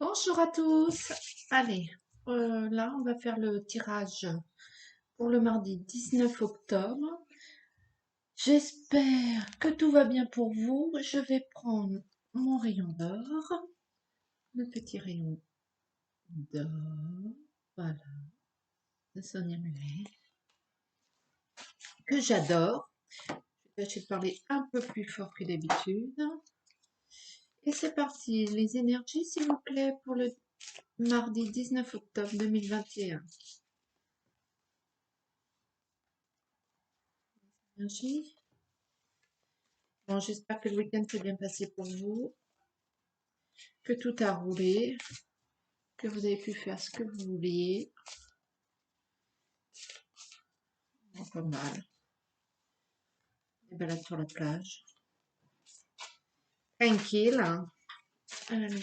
Bonjour à tous. Allez, là, on va faire le tirage pour le mardi 19 octobre. J'espère que tout va bien pour vous. Je vais prendre mon rayon d'or, le petit rayon d'or, voilà, de Sonia Mulet, que j'adore. Je vais essayer de parler un peu plus fort que d'habitude. Et c'est parti, les énergies, s'il vous plaît, pour le mardi 19 octobre 2021. Énergie. Bon, j'espère que le week-end s'est bien passé pour vous, que tout a roulé, que vous avez pu faire ce que vous vouliez. Bon, pas mal. Des balades sur la plage. Tranquille, hein. Allez.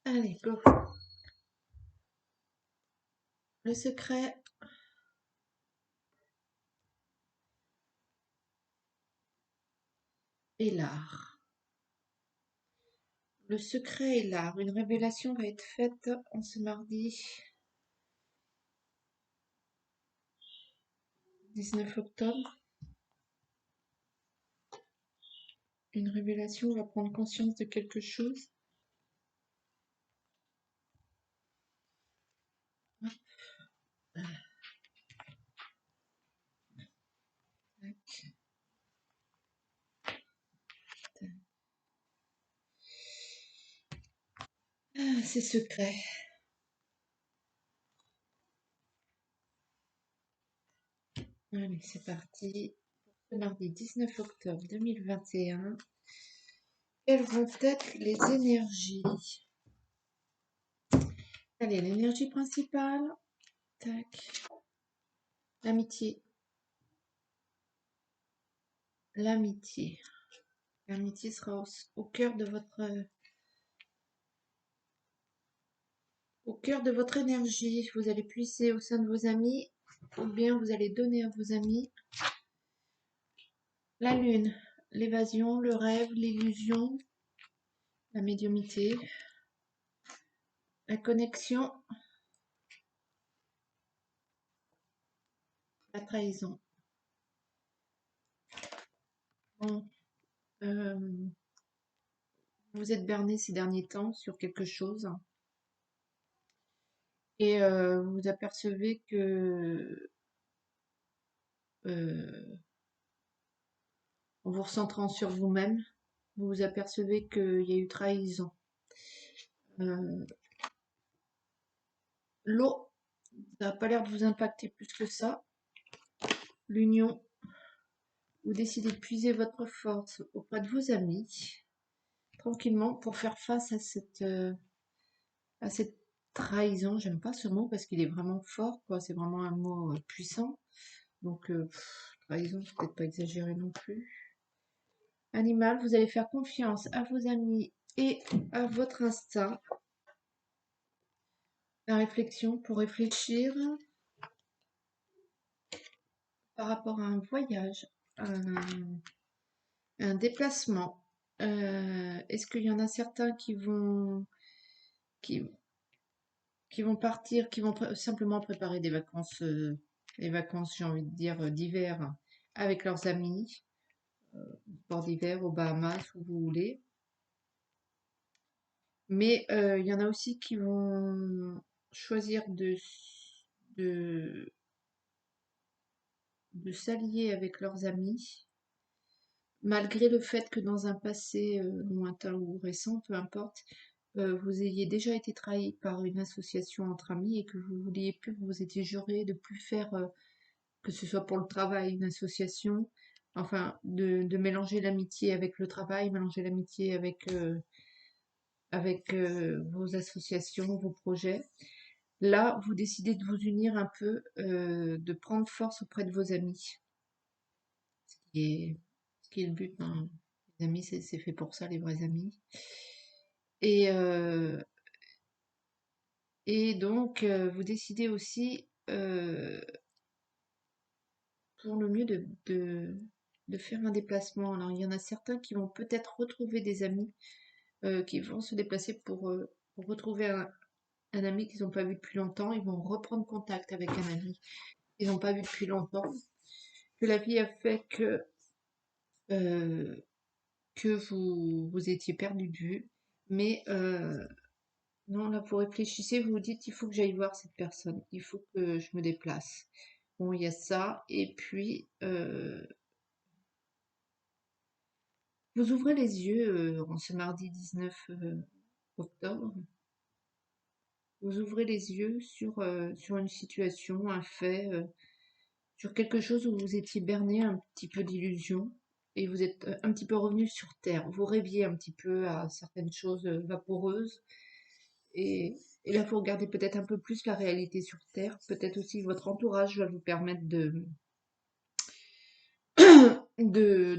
Allez, go. Le secret est l'art. Le secret est l'art. Une révélation va être faite en ce mardi 19 octobre. Une révélation va prendre conscience de quelque chose. Ah, c'est secret. Allez, c'est parti. Le mardi 19 octobre 2021. Quelles vont être les énergies? Allez, l'énergie principale. Tac. L'amitié. L'amitié. L'amitié sera au cœur de votre énergie. Vous allez puiser au sein de vos amis, ou bien vous allez donner à vos amis. La lune, l'évasion, le rêve, l'illusion, la médiumnité, la connexion, la trahison. Bon, vous êtes berné ces derniers temps sur quelque chose et vous apercevez que en vous recentrant sur vous-même, vous vous apercevez qu'il y a eu trahison. L'eau, ça n'a pas l'air de vous impacter plus que ça. L'union, vous décidez de puiser votre force auprès de vos amis, tranquillement, pour faire face à cette trahison. J'aime pas ce mot parce qu'il est vraiment fort, quoi. C'est vraiment un mot puissant. Donc, trahison, c'est peut-être pas exagéré non plus. Animal, vous allez faire confiance à vos amis et à votre instinct. La réflexion, pour réfléchir par rapport à un voyage, un déplacement. Est-ce qu'il y en a certains qui vont partir, qui vont simplement préparer des vacances, les vacances, j'ai envie de dire, d'hiver avec leurs amis, sport d'hiver aux Bahamas, où vous voulez. Mais il y en a aussi qui vont choisir de, de s'allier avec leurs amis, malgré le fait que dans un passé lointain ou récent, peu importe, vous ayez déjà été trahi par une association entre amis et que vous vouliez plus, vous vous étiez juré de plus faire, que ce soit pour le travail, une association, enfin, de mélanger l'amitié avec le travail, mélanger l'amitié avec vos associations, vos projets. Là, vous décidez de vous unir un peu, de prendre force auprès de vos amis, ce qui est le but, hein. Les amis, c'est fait pour ça, les vrais amis. Et Et donc, vous décidez aussi, pour le mieux, de faire un déplacement. Alors, il y en a certains qui vont peut-être retrouver des amis, qui vont se déplacer pour retrouver un ami qu'ils n'ont pas vu depuis longtemps. Ils vont reprendre contact avec un ami qu'ils n'ont pas vu depuis longtemps. Que la vie a fait euh, que vous étiez perdu de vue. Mais non, là, vous réfléchissez, vous vous dites, il faut que j'aille voir cette personne, il faut que je me déplace. Bon, il y a ça, et puis vous ouvrez les yeux en ce mardi 19 octobre, vous ouvrez les yeux sur une situation, un fait, sur quelque chose où vous étiez berné un petit peu d'illusion, et vous êtes un petit peu revenu sur Terre. Vous rêviez un petit peu à certaines choses vaporeuses, Et, et là, vous regardez peut-être un peu plus la réalité sur Terre. Peut-être aussi votre entourage va vous permettre de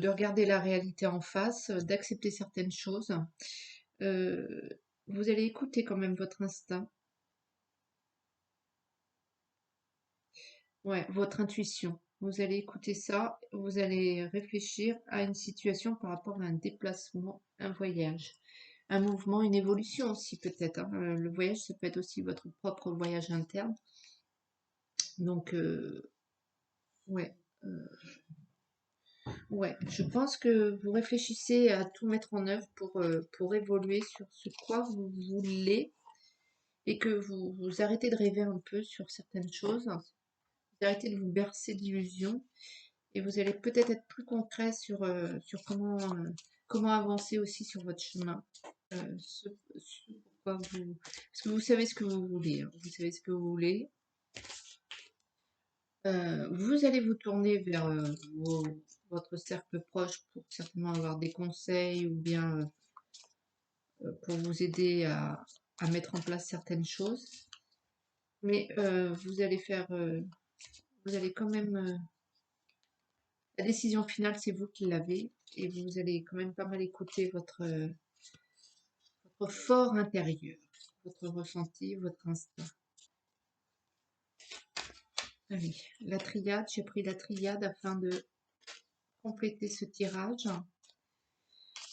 regarder la réalité en face, d'accepter certaines choses. Euh, vous allez écouter quand même votre instinct, ouais, votre intuition. Vous allez écouter ça, vous allez réfléchir à une situation par rapport à un déplacement, un voyage, un mouvement, une évolution aussi peut-être, hein. Le voyage, ça peut être aussi votre propre voyage interne. Donc, ouais. euh, Ouais, je pense que vous réfléchissez à tout mettre en œuvre pour évoluer sur ce quoi vous voulez et que vous arrêtez de rêver un peu sur certaines choses, vous arrêtez de vous bercer d'illusions et vous allez peut-être être plus concret sur comment avancer aussi sur votre chemin. Pourquoi parce que vous savez ce que vous voulez, hein, vous savez ce que vous voulez. Vous allez vous tourner vers votre cercle proche pour certainement avoir des conseils ou bien pour vous aider à mettre en place certaines choses. Mais vous allez quand même, la décision finale, c'est vous qui l'avez et vous allez quand même pas mal écouter votre fort intérieur, votre ressenti, votre instinct. Allez, la triade, j'ai pris la triade afin de compléter ce tirage.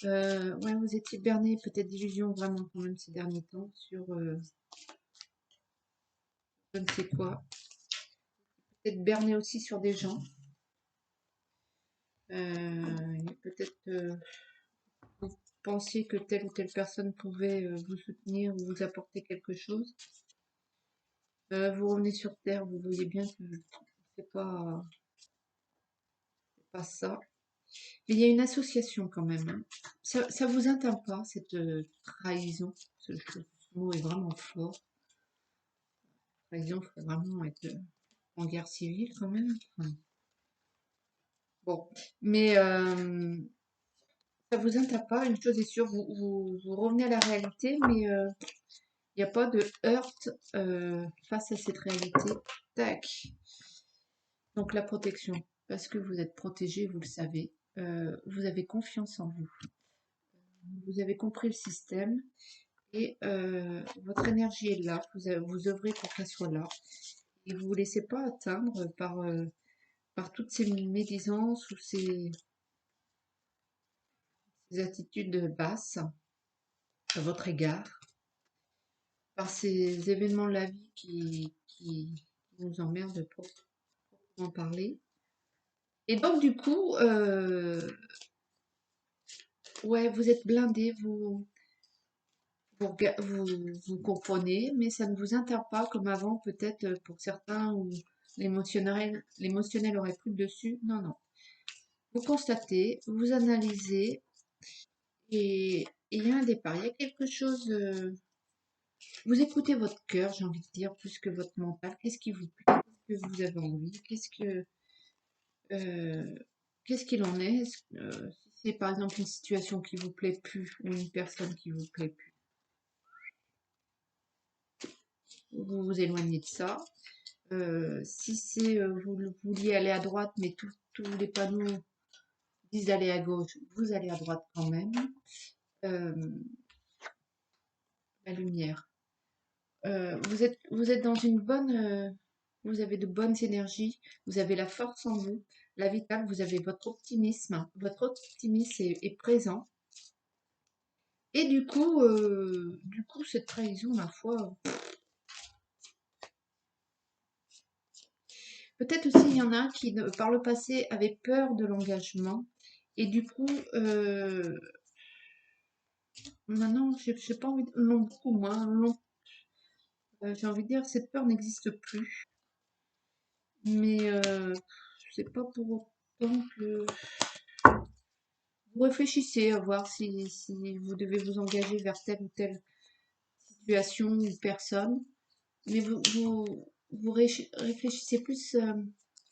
Ouais, vous étiez berné peut-être d'illusions vraiment quand même ces derniers temps sur je ne sais quoi. Peut-être berné aussi sur des gens. Peut-être vous pensiez que telle ou telle personne pouvait vous soutenir ou vous apporter quelque chose. Vous revenez sur Terre, vous voyez bien que c'est pas ça. Mais il y a une association quand même, hein. Ça vous atteint pas, cette trahison. Ce mot est vraiment fort. Trahison, il faut vraiment être en guerre civile quand même. Enfin, bon, mais ça vous atteint pas, une chose est sûre, vous revenez à la réalité, mais il n'y a pas de heurte face à cette réalité. Tac. Donc la protection, parce que vous êtes protégé, vous le savez. Vous avez confiance en vous. Vous avez compris le système et votre énergie est là. Vous œuvrez pour qu'elle soit là. Et vous ne vous laissez pas atteindre par toutes ces médisances ou ces attitudes basses à votre égard, par ces événements de la vie qui vous emmerdent pour en parler. Et donc, du coup, ouais, vous êtes blindé, vous comprenez, mais ça ne vous atteint pas comme avant, peut-être pour certains où l'émotionnel aurait pris le dessus. Non, non. Vous constatez, vous analysez, et il y a un départ. Il y a quelque chose. Vous écoutez votre cœur, j'ai envie de dire, plus que votre mental. Qu'est-ce qui vous plaît? Qu'est-ce que vous avez envie? Euh, qu'est-ce qu'il en est? Si c'est par exemple une situation qui vous plaît plus ou une personne qui vous plaît plus, vous vous éloignez de ça. Si c'est vous vouliez aller à droite, mais tous les panneaux disent d'aller à gauche, vous allez à droite quand même. Euh, la lumière. Vous êtes dans une bonne, vous avez de bonnes énergies, vous avez la force en vous, la vitale, vous avez votre optimisme est présent. Et du coup, cette trahison, ma foi, peut-être aussi il y en a qui, par le passé, avaient peur de l'engagement. Et du coup, maintenant, j'ai pas envie de, non, beaucoup moins, non, j'ai envie de dire, cette peur n'existe plus. Mais c'est pas pour autant que vous réfléchissez à voir si vous devez vous engager vers telle ou telle situation ou personne. Mais réfléchissez plus,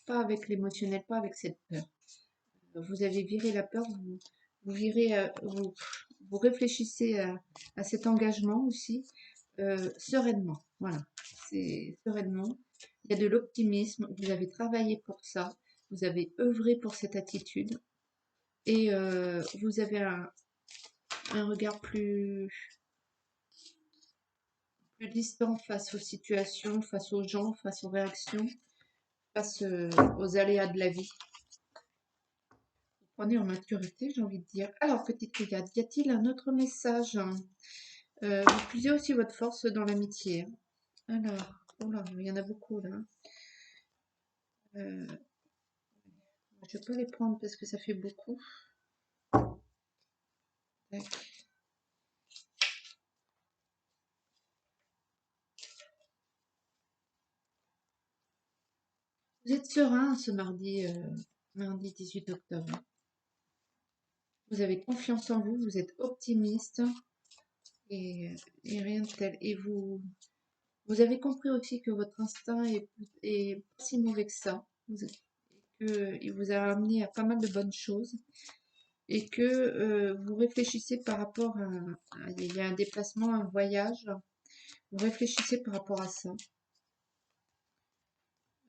pas avec l'émotionnel, pas avec cette peur. Vous avez viré la peur, vous virez, vous réfléchissez à cet engagement aussi, sereinement. Voilà, c'est sereinement. Il y a de l'optimisme, vous avez travaillé pour ça, vous avez œuvré pour cette attitude et vous avez un regard plus distant face aux situations, face aux gens, face aux réactions, face aux aléas de la vie. Vous prenez en maturité, j'ai envie de dire. Alors, petite Riyad, y a-t-il un autre message? Vous puisez aussi votre force dans l'amitié. Alors, oh là, il y en a beaucoup là. Euh, je peux les prendre parce que ça fait beaucoup. Tac. Vous êtes serein ce mardi 18 octobre. Vous avez confiance en vous, vous êtes optimiste et rien de tel. Et vous avez compris aussi que votre instinct est pas si mauvais que ça. Il vous a amené à pas mal de bonnes choses et que vous réfléchissez par rapport il y a un déplacement, un voyage, vous réfléchissez par rapport à ça.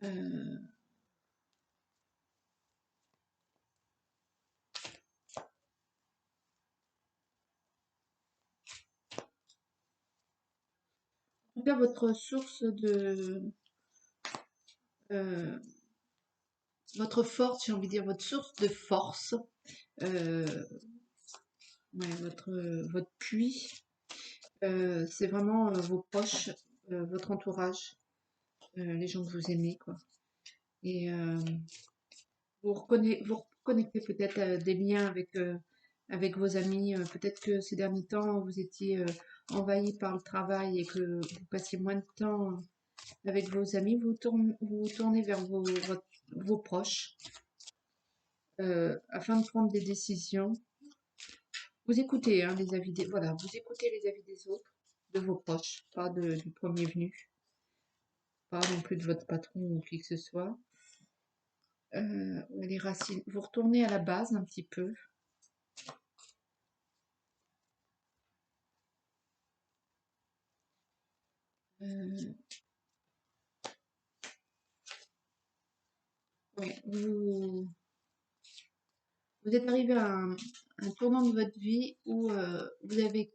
Euh, en tout cas, euh, votre force, j'ai envie de dire, votre source de force, euh, ouais, votre puits, c'est vraiment vos proches, votre entourage, les gens que vous aimez, quoi. Et vous reconnectez peut-être des liens avec vos amis. Peut-être que ces derniers temps, vous étiez envahi par le travail et que vous passiez moins de temps avec vos amis. Vous tournez vers vos proches afin de prendre des décisions. Vous écoutez les avis voilà, vous écoutez les avis des autres, de vos proches, pas du premier venu, pas non plus de votre patron ou qui que ce soit. Les racines, vous retournez à la base un petit peu. Euh, ouais, vous êtes arrivé à un tournant de votre vie où vous n'avez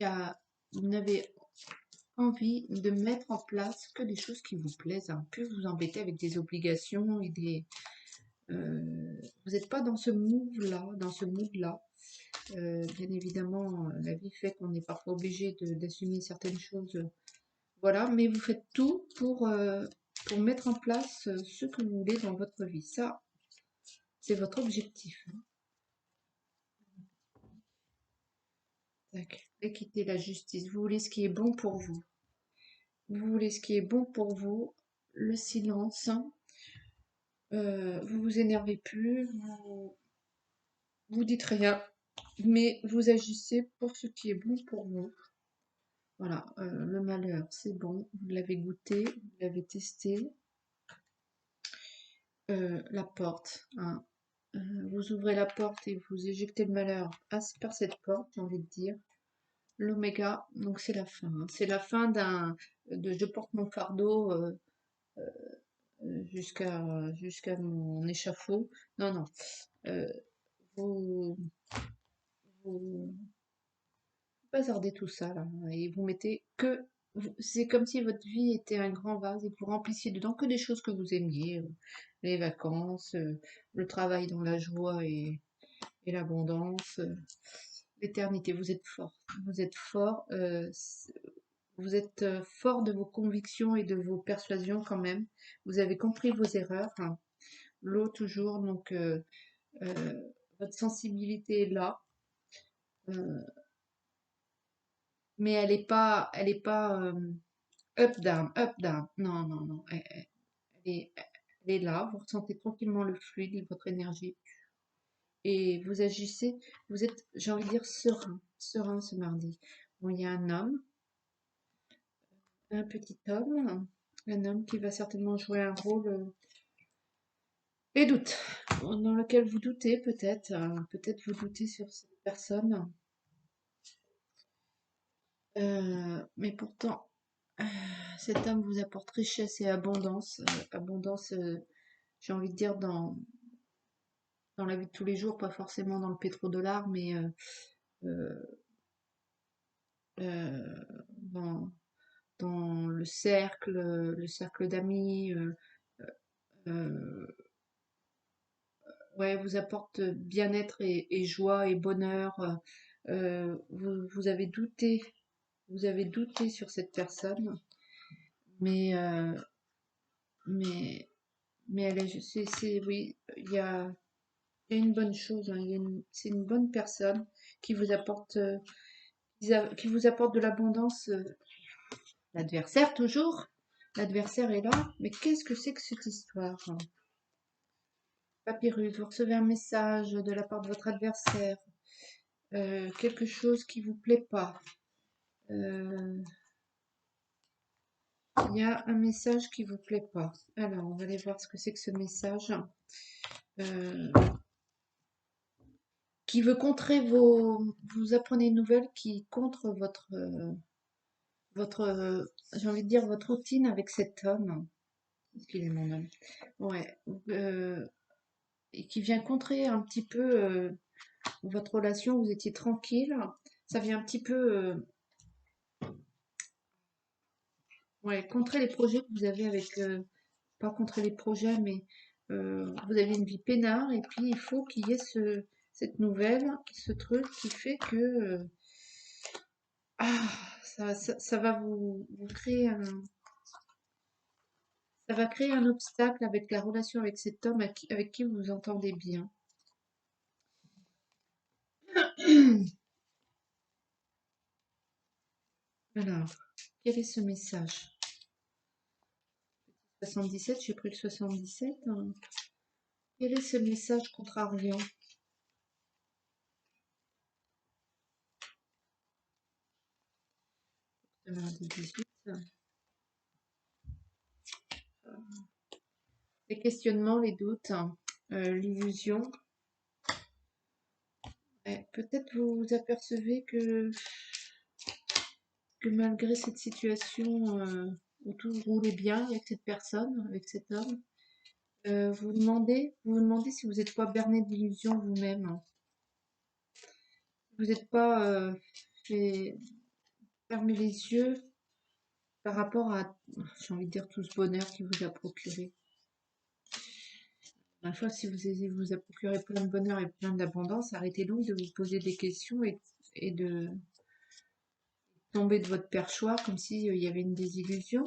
envie de mettre en place que des choses qui vous plaisent, hein, plus vous embêter avec des obligations et vous n'êtes pas dans ce mood-là, bien évidemment, la vie fait qu'on est parfois obligé d'assumer certaines choses, voilà, mais vous faites tout pour mettre en place ce que vous voulez dans votre vie. Ça, c'est votre objectif, hein. Tac. L'équité, la justice. Vous voulez ce qui est bon pour vous. Vous voulez ce qui est bon pour vous. Le silence. Vous vous énervez plus. Vous dites rien. Mais vous agissez pour ce qui est bon pour vous. Voilà. Le malheur, c'est bon. Vous l'avez goûté. Vous l'avez testé. La porte, hein. Vous ouvrez la porte et vous éjectez le malheur par cette porte, j'ai envie de dire. L'oméga, donc c'est la fin, hein. C'est la fin de je porte mon fardeau jusqu'à mon échafaud. Non, non. Euh, vous, vous hasardez tout ça là et vous mettez que c'est comme si votre vie était un grand vase et que vous remplissiez dedans que des choses que vous aimiez, les vacances, le travail dans la joie et l'abondance, l'éternité. Vous êtes fort. Vous êtes fort. Vous êtes fort de vos convictions et de vos persuasions quand même. Vous avez compris vos erreurs. Hein. L'eau toujours, donc euh, votre sensibilité est là, mais elle est pas up down, up down. Non, non, non. est, elle est là. Vous ressentez tranquillement le fluide de votre énergie et vous agissez. Vous êtes, j'ai envie de dire, serein, serein ce mardi. Bon, il y a un homme, un petit homme, un homme qui va certainement jouer un rôle. Les doutes, dans lequel vous doutez peut-être, peut-être vous doutez sur cette personne, mais pourtant, euh, cet homme vous apporte richesse et abondance, abondance, j'ai envie de dire dans la vie de tous les jours, pas forcément dans le pétrodollar, mais euh, euh, dans, dans le cercle d'amis, euh, ouais, vous apporte bien-être et joie et bonheur. Vous avez douté. Vous avez douté sur cette personne, mais, mais, mais elle est, oui, il y a une bonne chose, hein, c'est une bonne personne qui vous apporte, qui vous apporte de l'abondance. L'adversaire toujours, l'adversaire est là, mais qu'est-ce que c'est que cette histoire? Hein. Papyrus, vous recevez un message de la part de votre adversaire, quelque chose qui vous plaît pas. Euh, Il y a un message qui vous plaît pas. Alors, on va aller voir ce que c'est que ce message. Euh, qui veut contrer vous apprenez une nouvelle qui contre j'ai envie de dire, votre routine avec cet homme. Est-ce qu'il est mon homme? Ouais. Et qui vient contrer un petit peu votre relation, vous étiez tranquille. Ça vient un petit peu, ouais, contrer les projets que vous avez avec, pas contrer les projets, mais vous avez une vie peinard et puis il faut qu'il y ait cette nouvelle, ce truc qui fait que ah, ça va vous créer ça va créer un obstacle avec la relation avec cet homme avec qui vous vous entendez bien. Alors, quel est ce message? 77, j'ai pris le 77. Hein. Quel est ce message contrariant? Alors, 18. Les questionnements, les doutes, hein, l'illusion. Ouais, peut-être vous vous apercevez que malgré cette situation où tout roulait bien avec cette personne, avec cet homme, vous vous demandez si vous n'êtes pas berné d'illusions vous-même. Vous n'êtes pas fait fermer les yeux par rapport à, j'ai envie de dire, tout ce bonheur qui vous a procuré. À la fois, si vous a procuré plein de bonheur et plein d'abondance, arrêtez donc de vous poser des questions et de tomber de votre perchoir comme s'il y avait une désillusion.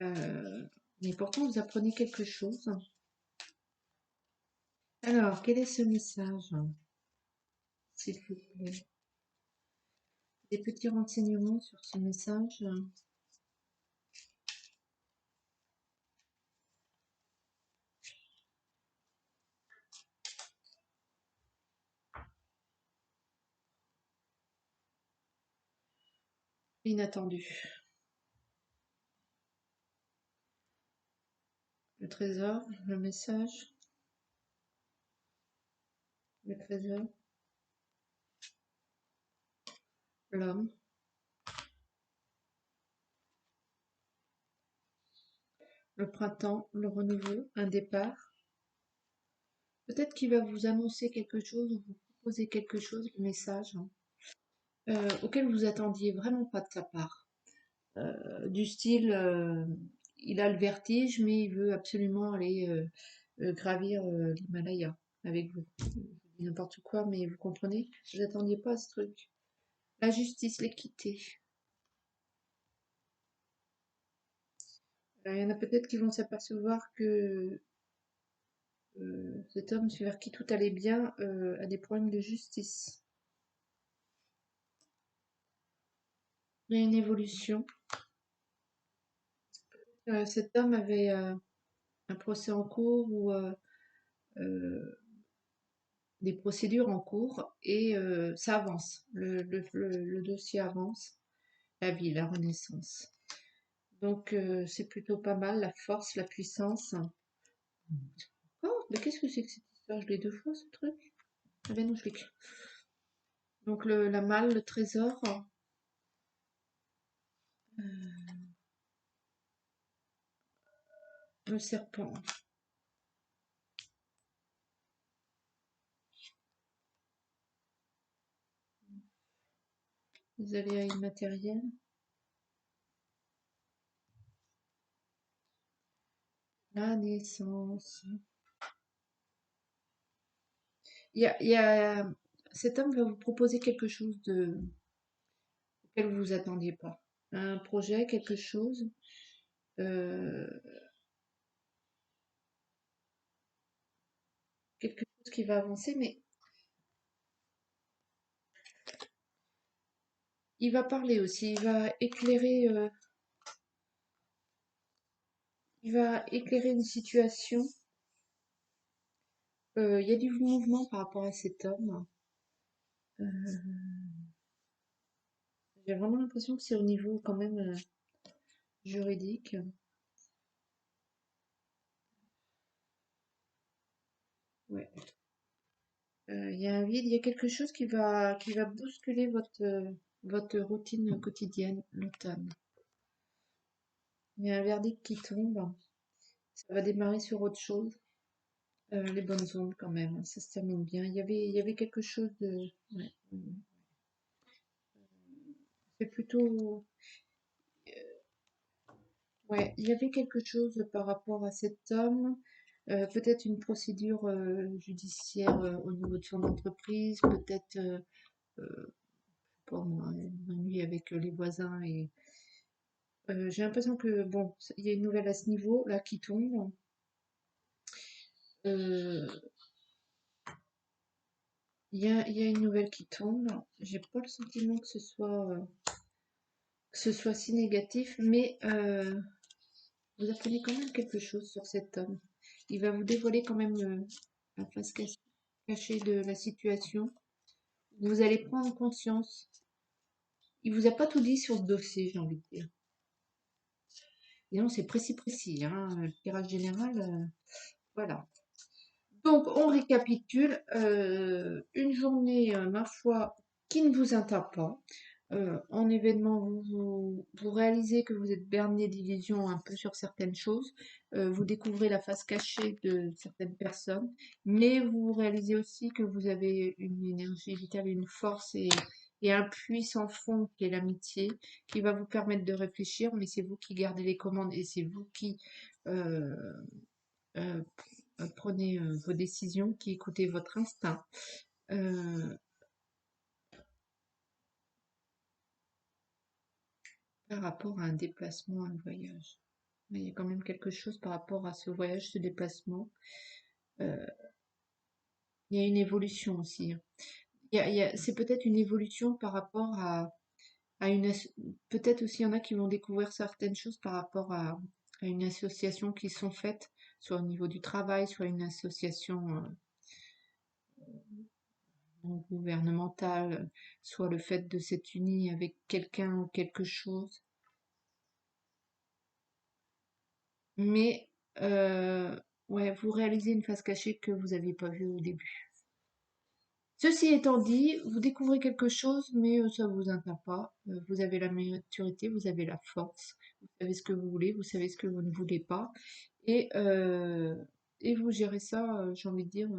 Euh, mais pourtant, vous apprenez quelque chose. Alors, quel est ce message, s'il vous plaît? Des petits renseignements sur ce message. Inattendu. Le trésor, le message, le trésor, l'homme, le printemps, le renouveau, un départ. Peut-être qu'il va vous annoncer quelque chose ou vous proposer quelque chose, le message, auquel vous attendiez vraiment pas de sa part. du style, il a le vertige, mais il veut absolument aller gravir l'Himalaya avec vous. Je dis n'importe quoi, mais vous comprenez? Vous attendiez pas à ce truc. La justice, l'équité. Alors, il y en a peut-être qui vont s'apercevoir que cet homme vers qui tout allait bien a des problèmes de justice. Il y a une évolution. Cet homme avait un procès en cours ou euh, des procédures en cours et ça avance. Le dossier avance. La vie, la renaissance. Donc c'est plutôt pas mal, la force, la puissance. Oh, mais qu'est-ce que c'est que cette histoire? Je l'ai deux fois ce truc? Ah ben non, je l'ai que- Donc la malle, le trésor, le serpent. Les aléas immatériels. La naissance. Il y a... Cet homme va vous proposer quelque chose auquel vous vous attendiez pas. Un projet, quelque chose, euh, quelque chose qui va avancer, mais il va parler aussi, il va éclairer une situation. Il y a du mouvement par rapport à cet homme. Euh, j'ai vraiment l'impression que c'est au niveau quand même juridique. Ouais. Il y a un vide, il y a quelque chose qui va bousculer votre routine quotidienne, l'automne. Il y a un verdict qui tombe. Ça va démarrer sur autre chose. Les bonnes ondes quand même, hein, ça se termine bien. Il y avait quelque chose de... Ouais. C'est plutôt... Ouais, il y avait quelque chose par rapport à cet homme. Peut-être une procédure judiciaire au niveau de son entreprise, peut-être pour moi, un ennui avec les voisins. Et j'ai l'impression que bon, il y a une nouvelle à ce niveau là qui tombe. Euh, il y a une nouvelle qui tombe. J'ai pas le sentiment que ce soit si négatif, mais vous apprenez quand même quelque chose sur cet homme. Il va vous dévoiler quand même la face cachée de la situation. Vous allez prendre conscience. Il vous a pas tout dit sur ce dossier, j'ai envie de dire. Et non, c'est précis, précis, hein. Le tirage général, voilà. Donc, on récapitule. Une journée, ma foi, qui ne vous atteint pas. En événement, vous réalisez que vous êtes berné d'illusions un peu sur certaines choses. Vous découvrez la face cachée de certaines personnes. Mais vous réalisez aussi que vous avez une énergie vitale, une force et un puissant fond qui est l'amitié, qui va vous permettre de réfléchir. Mais c'est vous qui gardez les commandes et c'est vous qui... euh, euh, prenez vos décisions, qui écoutez votre instinct. Euh, Par rapport à un déplacement, un voyage. Mais il y a quand même quelque chose par rapport à ce voyage, ce déplacement. Euh, il y a une évolution aussi, hein. C'est peut-être une évolution par rapport à peut-être aussi il y en a qui vont découvrir certaines choses par rapport à une association qui sont faites, soit au niveau du travail, soit une association non gouvernementale, soit le fait de s'être uni avec quelqu'un ou quelque chose. Mais ouais, vous réalisez une face cachée que vous n'aviez pas vue au début. Ceci étant dit, vous découvrez quelque chose, mais ça ne vous atteint pas. Vous avez la maturité, vous avez la force, vous savez ce que vous voulez, vous savez ce que vous ne voulez pas, et, euh, et vous gérez ça, j'ai envie de dire,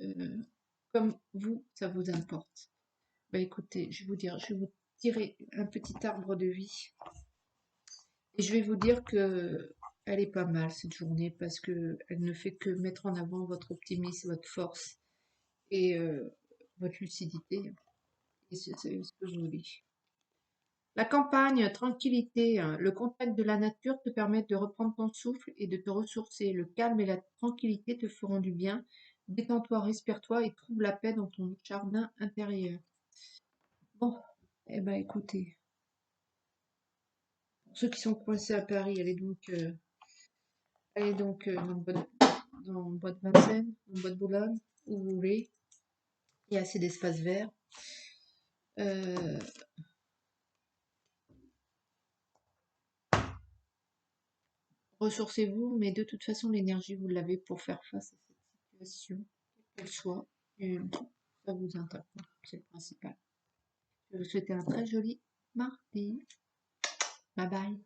euh, comme vous, ça vous importe. Bah écoutez, je vais vous dire, je vais vous tirer un petit arbre de vie. Et je vais vous dire que elle est pas mal cette journée parce que elle ne fait que mettre en avant votre optimisme, votre force et votre lucidité. Et c'est ce que je vous dis. La campagne, tranquillité, hein. Le contact de la nature te permet de reprendre ton souffle et de te ressourcer. Le calme et la tranquillité te feront du bien. Détends-toi, respire-toi et trouve la paix dans ton jardin intérieur. Bon, eh ben écoutez, pour ceux qui sont coincés à Paris, allez donc dans le bois de Vincennes, dans le bois de Boulogne, où vous voulez. Il y a assez d'espace vert. Euh, Ressourcez-vous, mais de toute façon, l'énergie, vous l'avez pour faire face à cette situation, quelle qu'elle soit. Et ça vous intéresse, c'est le principal. Je vous souhaite un très joli mardi. Bye bye.